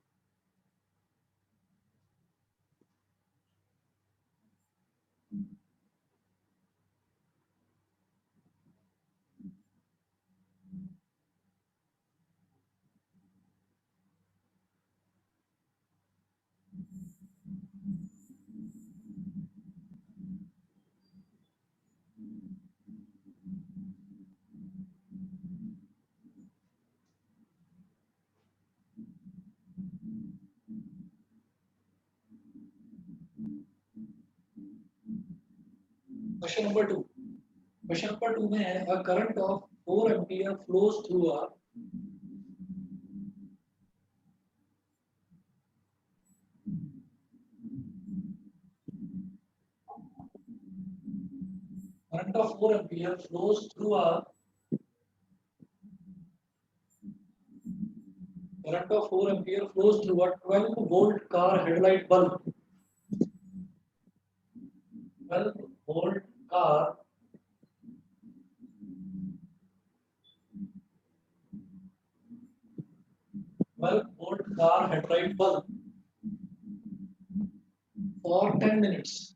Question number 2, question number 2 में है, a current of 4 ampere flows through a current of 4 ampere flows through a current of 4 ampere flows through a 12-volt car headlight bulb. 12-volt car headlight bulb for 10 minutes.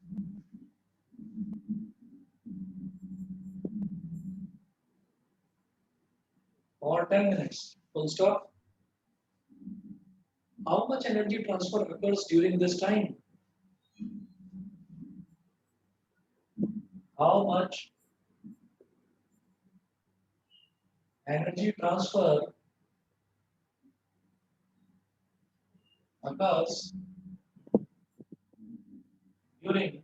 For 10 minutes. Full stop. How much energy transfer occurs during this time? How much energy transfer occurs during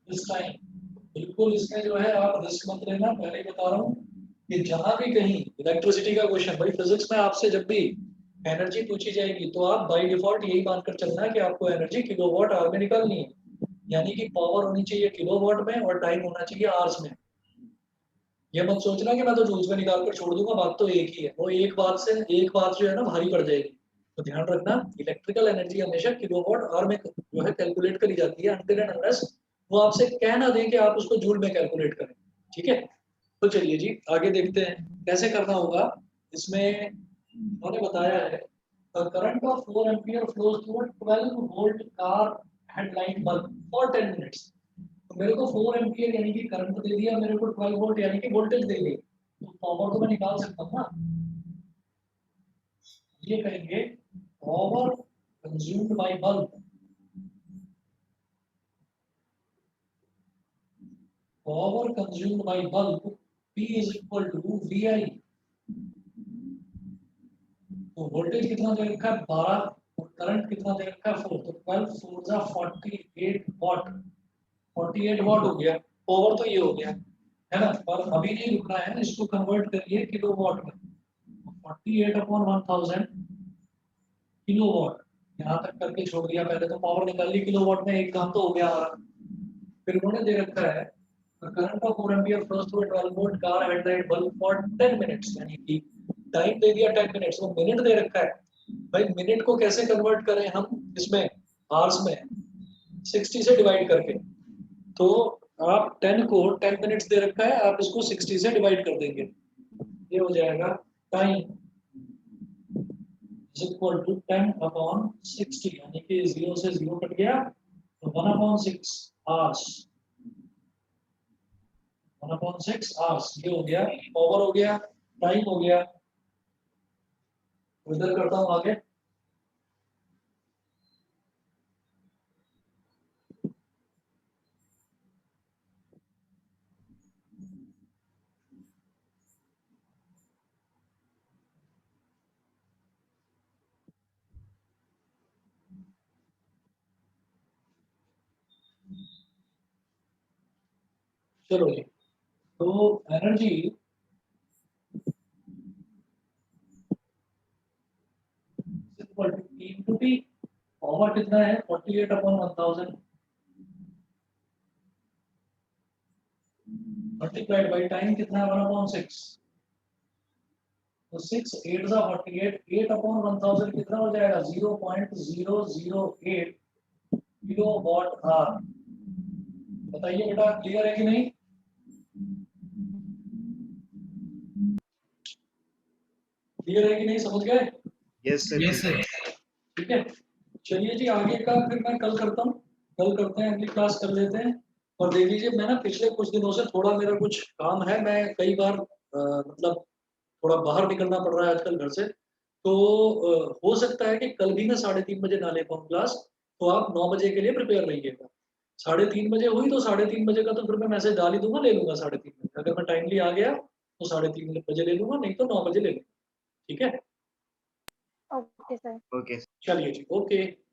this time? बिल्कुल इसमें जो है आप risk मत लेना, पहले ही बता रहा हूँ कि जहां भी कहीं इलेक्ट्रिसिटी का क्वेश्चन, भाई फिजिक्स में आपसे जब भी एनर्जी पूछी जाएगी तो आप बाय डिफॉल्ट यही मानकर चलना है कि आपको एनर्जी किलोवाट आवर में निकालनी है, यानी कि पावर होनी चाहिए किलोवाट में और टाइम होना चाहिए आवर्स में। ये मत सोचना कि मैं तो जूल्स में निकाल कर छोड़ दूंगा, बात तो एक ही है, वो एक बात जो है ना भारी पड़ जाएगी। तो ध्यान रखना, इलेक्ट्रिकल एनर्जी हमेशा किलोवाट आवर में जो है कैलकुलेट करी जाती है, अनटिल एंड अनलेस वो आपसे कह ना दें कि आप उसको जूल में कैलकुलेट करें। ठीक है, तो चलिए जी आगे देखते हैं कैसे करना होगा। इसमें उन्होंने बताया है current of 4 ampere flows through a 12 volt car headlight bulb for 10 minutes. तो मेरे को 4 एम्पीयर यानी कि करंट दे दिया, मेरे को 12 वोल्ट यानी कि वोल्टेज दे दी, तो पावर तो मैं निकाल सकता हूँ ना। ये कहेंगे power consumed by bulb, power consumed by bulb P is equal to VI। तो वोल्टेज कितना दे रखा है 12 और करंट कितना दे रखा है 4, तो 12 4 जा 48 वाट, 48 वाट हो गया। पावर तो ये हो गया है ना, पर अभी नहीं रुकना है, इसको कन्वर्ट करिए किलोवाट में। 48 अपॉन 1000 किलोवाट, यहाँ तक करके छोड़ दिया, पहले तो पावर निकाल ली किलोवाट में, एक काम तो हो गया हमारा। फिर उन्होंने दे रखा है current of 4 ampere flows through 12 volt car headlight bulb for 10 minutes, यानी कि टाइम दे दिया 10 मिनट्स, वो मिनट दे रखा है। भाई मिनट को कैसे कन्वर्ट करें हम इसमें आवर्स में, 60 से डिवाइड करके। तो आप 10 को 10 मिनट्स दे रखा है, आप इसको 60 से डिवाइड कर देंगे, ये हो जाएगा time is equal to 10 upon 60, यानी कि 0 से 0 कट गया, तो 1 अपॉन 6 आवर्स, 1 अपॉन 6 आवर्स, ये हो गया पावर, हो गया टाइम, हो गया। इधर करता हूँ आगे। चलो जी, तो energy equal to E into T, power कितना है 48 अपॉन 1000 मल्टीप्लाइड बाय टाइम कितना है 1 अपॉन 6, तो 6 8 जा 48, 8 अपॉन 1000 कितना हो जाएगा 0.008 किलोवाट आवर। बताइए बेटा क्लियर है कि नहीं? क्लियर है कि नहीं, समझ गए? Yes sir. Yes, sir. ठीक है, चलिए जी आगे का फिर मैं कल करता हूँ, कल करते हैं, अगली क्लास कर लेते हैं। और देख लीजिए मैं ना पिछले कुछ दिनों से थोड़ा मेरा कुछ काम है, मैं कई बार मतलब थोड़ा बाहर निकलना पड़ रहा है आजकल घर से, तो हो सकता है कि कल भी मैं 3:30 बजे ना ले पाऊँ क्लास, तो आप 9 बजे के लिए प्रिपेयर रहिएगा। 3:30 बजे हुई तो 3:30 बजे का तो फिर मैं मैसेज डाल ही दूंगा, ले लूंगा 3:30 बजे, अगर मैं टाइमली आ गया तो 3:30 बजे ले लूंगा, नहीं तो 9 बजे ले लूंगा। ठीक है, ओके सर। ओके। चलिए जी, ओके।